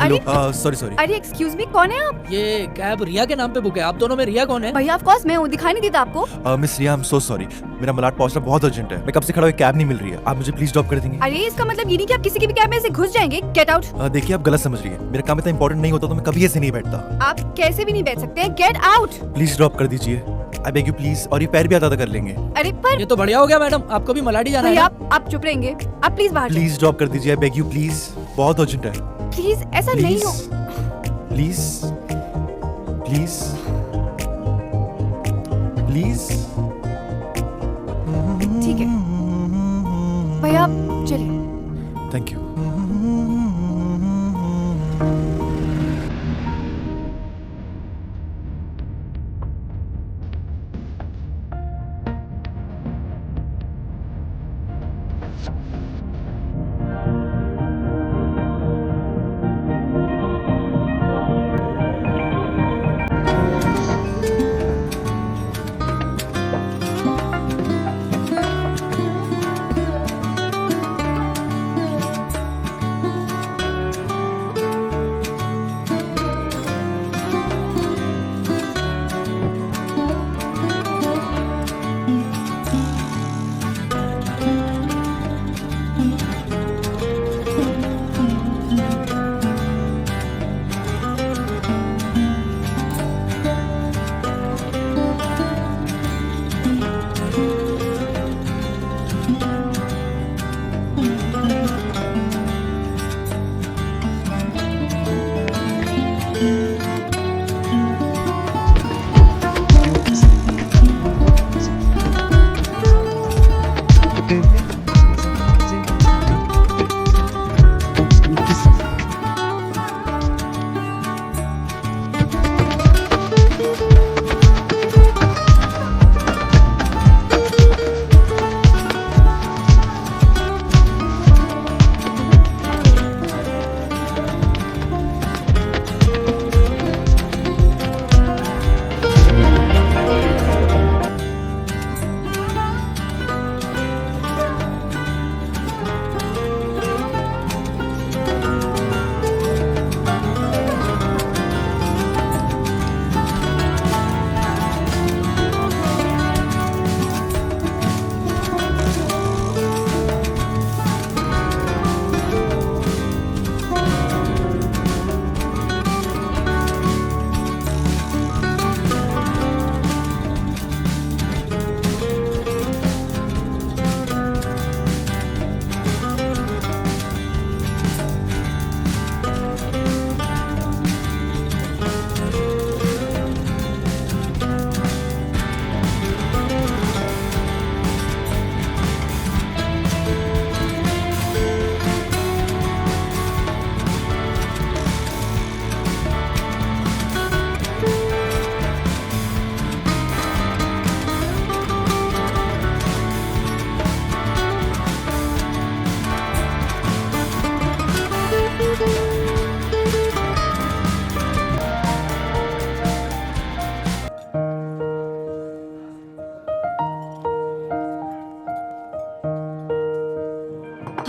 Hello अरे sorry sorry अरे excuse me, कौन है आप? ये कैब रिया के नाम पे बुक है। आप दोनों में रिया कौन है? भैया ऑफ कोर्स मैं हूँ, दिखाई नहीं देता आपको? Miss Riya, I am so sorry, मेरा मलाड पहुंचना बहुत अर्जेंट है। मैं कब से खड़ा हुआ, कैब नहीं मिल रही है। आप मुझे प्लीज ड्रॉप कर देंगे? अरे इसका मतलब ये नहीं कि आप किसी की भी कैब में ऐसे घुस जाएंगे। Get out. देखिए आप गलत समझ रही है, मेरा काम इतना इंपॉर्टेंट नहीं होता तो मैं कभी ऐसे नहीं बैठता। आप कैसे भी नहीं बैठ सकते हैं। Get out. प्लीज ड्रॉप कर दीजिए, आई बेग यू प्लीज। और ये पैर भी आधा कर लेंगे। अरे पर ये तो बढ़िया हो गया मैडम, आपको भी मलाडी जाना है भैया ना? आप चुप रहेंगे? आप प्लीज बाहर प्लीज ड्रॉप कर दीजिए, आई बेग यू प्लीज, बहुत अर्जेंट है। प्लीज ऐसा नहीं हो। Please please please. ठीक है भैया आप चलिए। Thank you.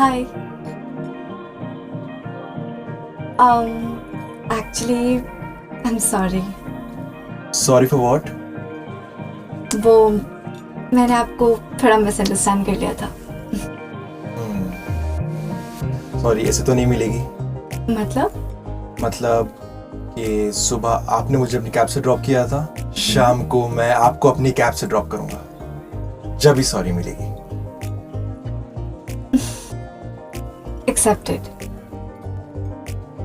Hi. Actually, I'm sorry. Sorry for what? वो मैंने आपको थोड़ा मिसअंडरस्टैंड कर लिया था। सॉरी, ऐसे तो नहीं मिलेगी। मतलब कि सुबह आपने मुझे अपनी कैब से ड्रॉप किया था, शाम को मैं आपको अपनी कैब से ड्रॉप करूंगा, जब ही सॉरी मिलेगी। accepted.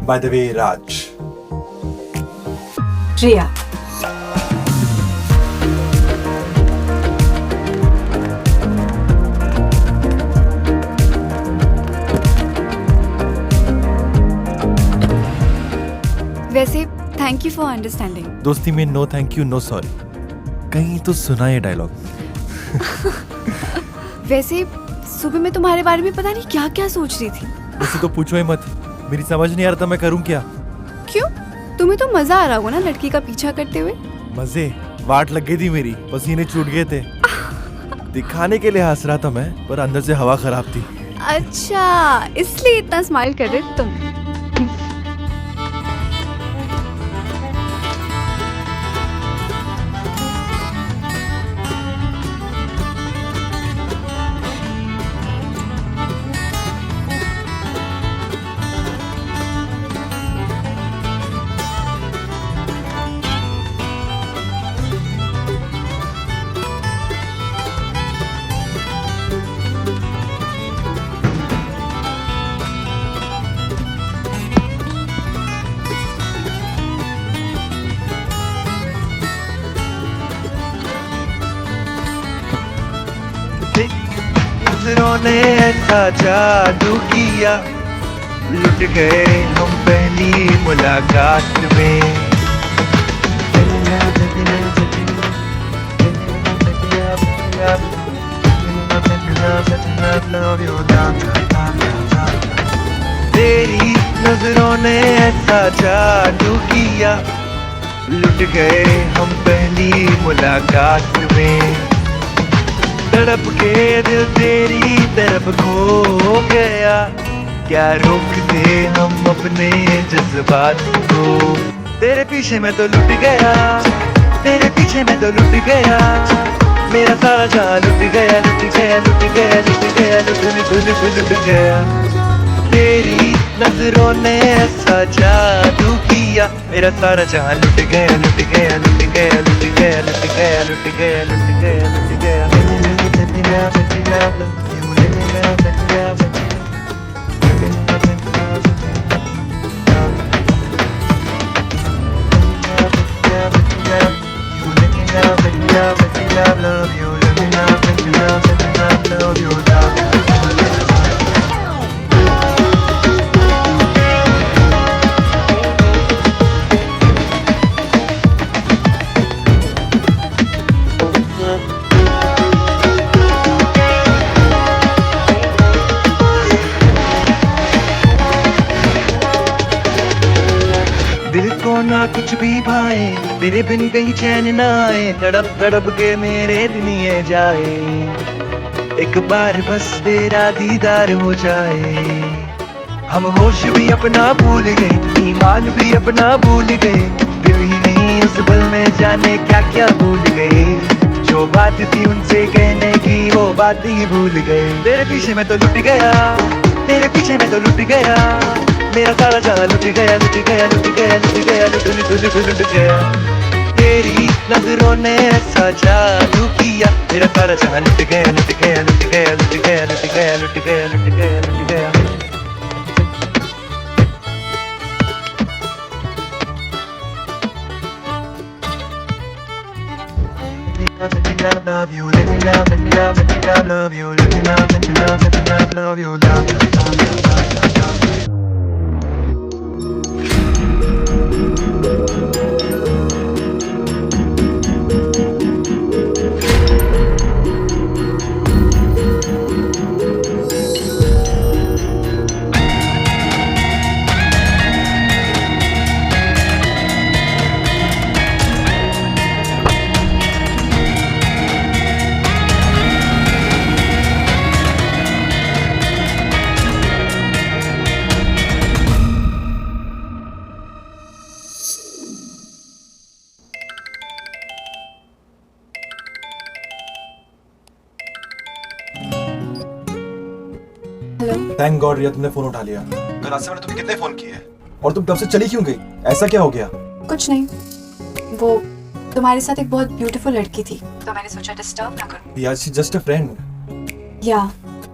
By the way Raj. Riya. वैसे थैंक यू फॉर अंडरस्टैंडिंग। दोस्ती में no thank you no sorry, कहीं तो सुना ये डायलॉग। वैसे सुबह मैं तुम्हारे बारे में पता नहीं क्या क्या सोच रही थी। वैसे तो पूछो ही मत, मेरी समझ नहीं आ रहा था मैं करूं क्या। क्यों? तुम्हें तो मजा आ रहा होगा ना लड़की का पीछा करते हुए। मजे? वाट लग गई थी मेरी, पसीने छूट गए थे। दिखाने के लिए हंस रहा था मैं, पर अंदर से हवा खराब थी। अच्छा, इसलिए इतना स्माइल कर रहे तुम। नजरों ने ऐसा जादू किया, लुट गए हम पहली मुलाकात में। तेरी नजरों ने ऐसा जादू किया, लुट गए हम पहली मुलाकात में। तड़प के दिल तेरी तरफ खो गया, क्या रोकते हम अपने जज्बात को। तेरे पीछे मैं तो लुट गया, तेरे पीछे मैं तो लुट गया, मेरा सारा जान लुट गया, लुट गया, लुट गया, लुट गया, लुट गया। तेरी नजरों ने ऐसा जादू किया, मेरा सारा जान लुट गया, लुट गया, लुट गया, लुट गया, लुट गया, लुट गया, लुट गया, लुट गया। दिल को ना कुछ भी भाए, तेरे बिन कहीं चैन ना आए, तड़प तड़प के मेरे दिन ये जाए। एक बार बस तेरा दीदार हो जाए। हम होश भी अपना भूल गए, ईमान भी अपना भूल गए, दिल ही नहीं उस पल में जाने क्या क्या भूल गए। जो बात थी उनसे कहने की वो बात ही भूल गए। तेरे पीछे मैं तो लुट गया, तेरे पीछे मैं तो लुट गया, मेरा सारा जान लुट गया, लुट गया, लुट गया, लुट गया, लुट गया। तेरी नजरों ने ऐसा जादू किया, मेरा सारा जान लुट गया, लुट गया, लुट गया, लुट गया, लुट गया, लुट गया, लुट गया, लुट गया। Love you, let me love, let me love, let me love, love you, let me love, let me love, let me love, love you, love you, love you, love you, love you. Thank God Riya तुमने phone उठा लिया। तो रास्ते में तुम्हें कितने phone किए और तुम तब से चली क्यों गई? ऐसा क्या हो गया? कुछ नहीं, वो तुम्हारे साथ एक बहुत ब्यूटीफुल लड़की थी तो मैंने सोचा डिस्टर्ब ना करूं। यार शी जस्ट अ फ्रेंड। या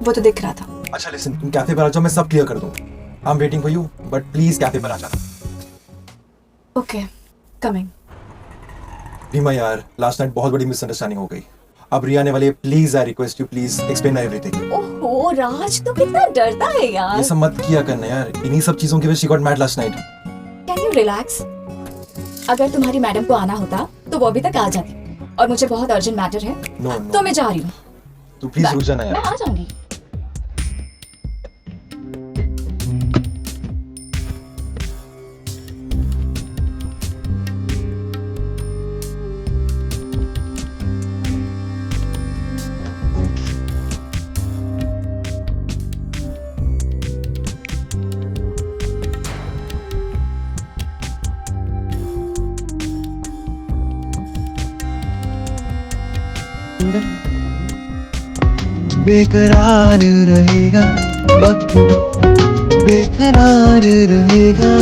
वो तो दिख रहा था। अच्छा लिसन, तुम कैफे पर आ जाओ, मैं सब क्लियर कर दूं। I am waiting for you, but please cafe पर आ जाना। Okay, coming. रीमा यार, लास्ट नाइट बहुत बड़ी मिसअंडरस्टैंडिंग हो गई। अब रिया ने वाले please I request you please explain everything. ओहो राज तो कितना डरता है यार। ये सब मत किया करना यार, इन्हीं सब चीजों की वजह से she got mad last night. Can you relax? अगर तुम्हारी मैडम को आना होता तो वो अभी तक आ जाती, और मुझे बहुत अर्जेंट मैटर है। नो तो मैं जा रही हूँ। तू प्लीज रुक जाना मैं यार। आ जाऊंगी। बेकरार रहेगा वक्त, बेकरार रहेगा।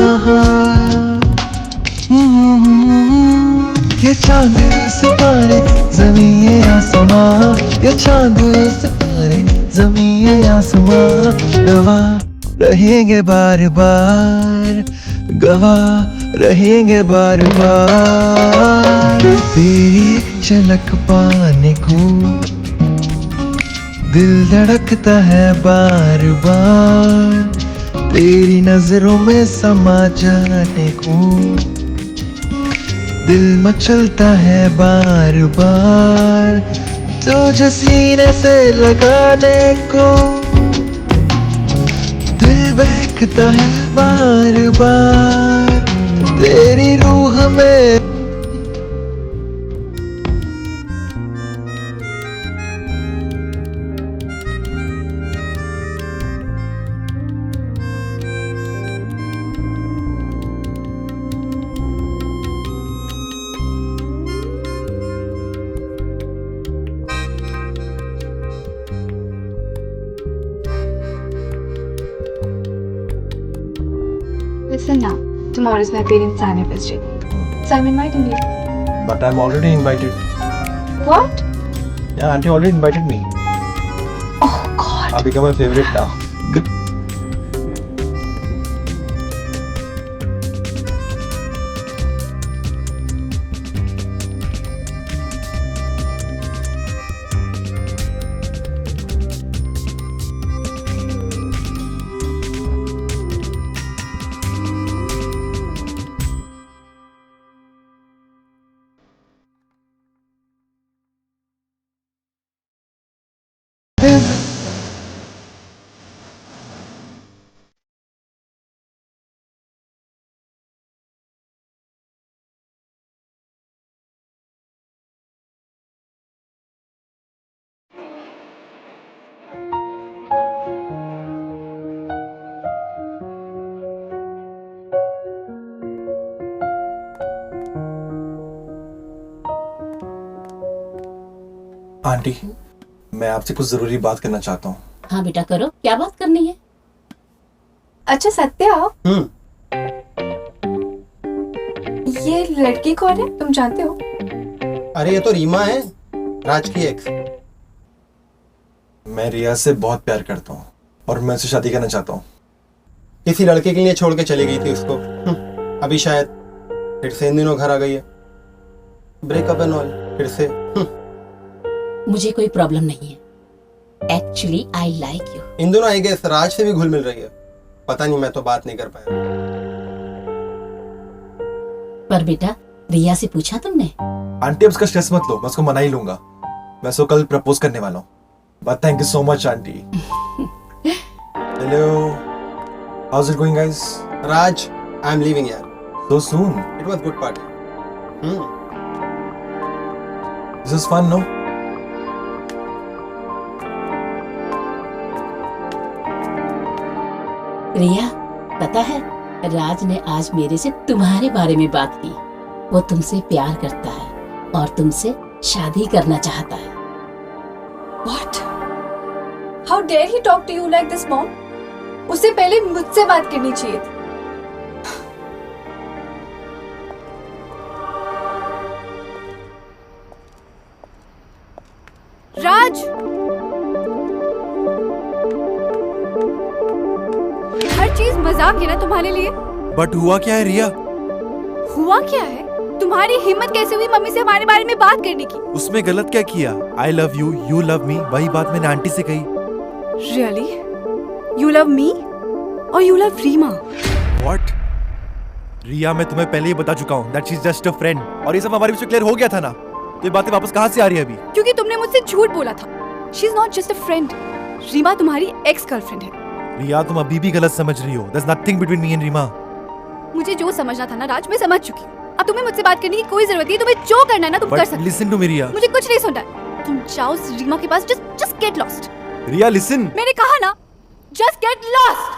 ये चांद सितारे ज़मीं ये आसमां, ये चांद सितारे ज़मीं ये आसमां, गवाह रहेंगे बार बार, गवाह रहेंगे बार बार। तेरी झलक पाने को दिल धड़कता है बार बार तेरी नजरों में समा जाने को, दिल मचलता है बार बार तुझे सीने से लगाने को, दिल बहकता है बार बार तेरी रूह में। Listen now, tomorrow is my parents' anniversary. So I'm inviting you. But I'm already invited. What? Yeah, auntie already invited me. Oh God. I've become my favorite now. Aunty, मैं आपसे कुछ जरूरी बात करना चाहता हूँ। हाँ बेटा करो, क्या बात करनी है? अच्छा सत्या, ये लड़की कौन है, तुम जानते हो? अरे ये तो रीमा है, राज की एक्स। मैं रिया से बहुत प्यार करता हूँ और मैं उससे शादी करना चाहता हूँ। किसी लड़के के लिए छोड़ के चली गई थी उसको। अभी शायद फिर से इन दिनों घर आ गई है। ब्रेकअप एंड ऑल फिर से। मुझे कोई प्रॉब्लम नहीं है। Actually I like you. इन दोनों आई गेस राज से भी घुल मिल रही है। पता नहीं, मैं तो बात नहीं कर पाया। पर बेटा रिया से पूछा तुमने? आंटी अब उसका स्ट्रेस मत लो, मैं उसको मना ही लूंगा। मैं उसको कल प्रपोज करने वाला हूँ। But thank you so much aunty. Hello, how is it going guys? Raj, I am leaving यार। So soon? It was good party. This is fun, no? Riya पता है, राज ने आज मेरे से तुम्हारे बारे में बात की। वो तुमसे प्यार करता है और तुमसे शादी करना चाहता है। What? How dare he talk to you like this, mom? उससे पहले मुझसे बात करनी चाहिए थी। राज, हर चीज मजाक है ना तुम्हारे लिए? बट हुआ क्या है रिया? हुआ क्या है? तुम्हारी हिम्मत कैसे हुई मम्मी से हमारे बारे में बात करने की? उसमें गलत क्या किया? I love you, you love me, वही बात मैंने आंटी से कही। Really? You love me or you love Reema? What? रिया, मैं तुम्हें पहले ही बता चुका हूँ that she's just a friend। और ये सब हमारे बीच में क्लियर हो गया था ना, तो ये बातें वापस कहाँ से आ रही है अभी? क्योंकि तुमने मुझसे झूठ बोला था। She's not just a friend. Reema तुम्हारी एक्स गर्लफ्रेंड है। रिया, तुम अभी भी गलत समझ रही हो। There's nothing between me and Reema. मुझे जो समझना था ना राज, मैं समझ चुकी हूँ। अब तुम्हें मुझसे बात करने की कोई जरूरत नहीं है। तुम्हें जो करना है ना तुम कर सकते हो। Listen to me रिया। मुझे कुछ नहीं सुनना। तुम जाओ रीमा के पास, just get lost। रिया listen। मैंने कहा ना, just get lost।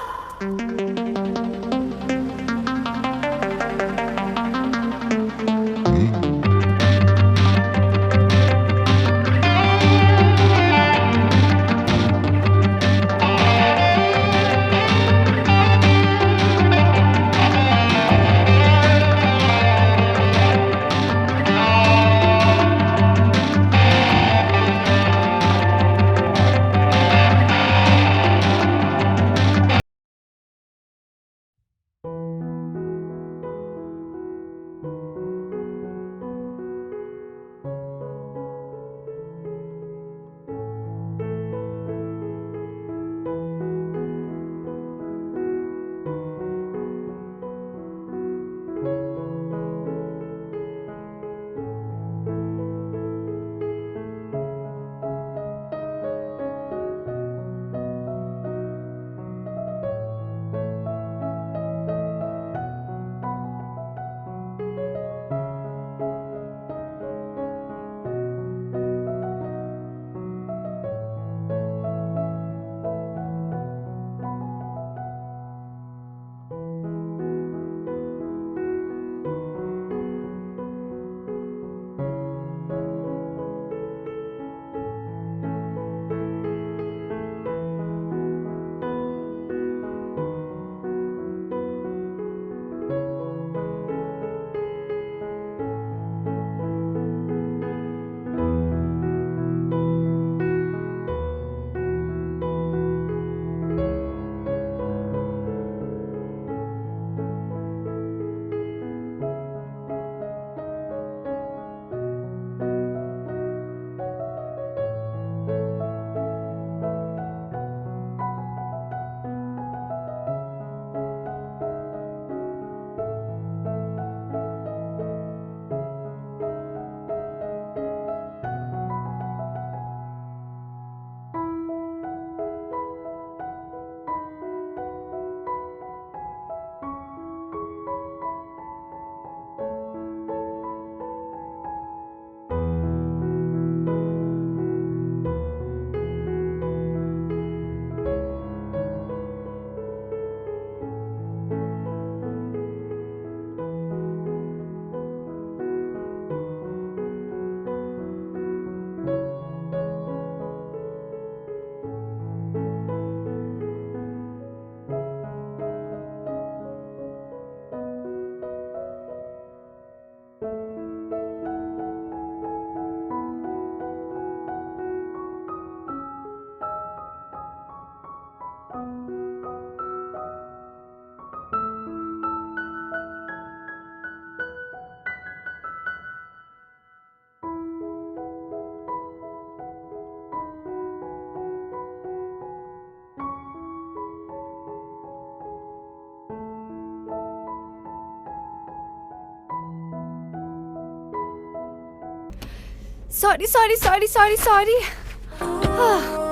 Sorry sorry sorry sorry sorry.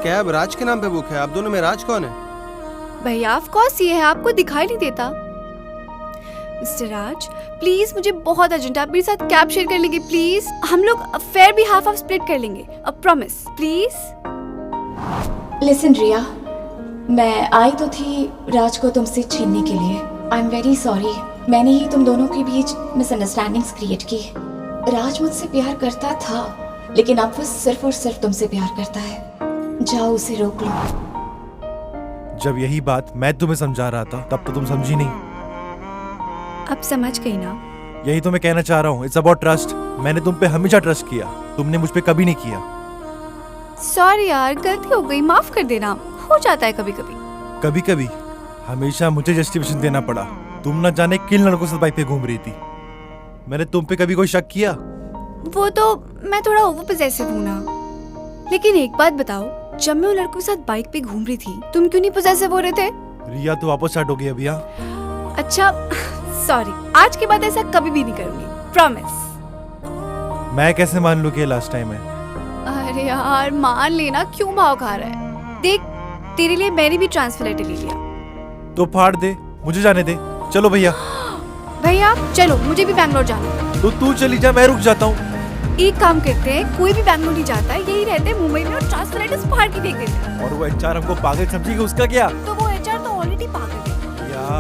Cab Raj के नाम पे बुक है, आप दोनों में राज कौन है? भैया ऑफ कोर्स ये है, आपको दिखाई नहीं देता। मिस्टर राज प्लीज, मुझे बहुत अर्जेंट है, आप मेरे साथ कैब शेयर कर लेंगे प्लीज? हम लोग फेयर भी हाफ हाफ स्प्लिट कर लेंगे, अ प्रॉमिस प्लीज। लिसन रिया, मैं आई तो थी राज को तुमसे छीनने के लिए। आई एम वेरी सॉरी, मैंने ही तुम दोनों के बीच मिसअंडरस्टैंडिंग्स क्रिएट की। राज मुझसे प्यार करता था, लेकिन अब वो सिर्फ और सिर्फ तुमसे प्यार करता है। जाओ उसे रोक लो। जब यही बात मैं तुम्हें समझा रहा था तब तो तुम समझी नहीं। अब समझ गई ना? यही तो मैं कहना चाह रहा हूँ, इट्स अबाउट ट्रस्ट। मैंने तुम पे हमेशा ट्रस्ट किया, तुमने मुझ पे कभी नहीं किया। सॉरी यार, गलती हो गई, माफ कर देना, हो जाता है कभी कभी। कभी कभी हमेशा मुझे जस्टिफिकेशन देना पड़ा। तुम न जाने किन लड़कों से बाइक पे घूम रही थी। मैंने तुम पे कभी कोई शक किया? वो तो मैं थोड़ा ओवर पोजेसिव हूँ ना। लेकिन एक बात बताओ, जब मैं उन लड़कों के साथ बाइक पे घूम रही थी, तुम क्यों नहीं पोजेसिव हो रहे थे? रिया तो वापस स्टार्ट हो गई अभी। अच्छा सॉरी, आज के बाद ऐसा कभी भी नहीं करूंगी, प्रॉमिस। मैं कैसे मान लूं कि लास्ट टाइम है? अरे यार मान लेना, क्यों भाव खा रहा है? देख, तेरे लिए मैंने भी ट्रांसफर लेटर ले लिया। तो फाड़ दे, मुझे जाने दे। चलो भैया। भैया चलो, मुझे भी बैंगलोर जाना है। तो तू चली जा, मैं रुक जाता हूँ। एक काम करते हैं, कोई भी बैंगलोर नहीं जाता है, यही रहते हैं मुंबई में और ट्रांसफर लेटर फाड़ के देख देते हैं। और वो एचआर हमको पागल समझेगी, उसका क्या? तो वो एचआर तो ऑलरेडी पागल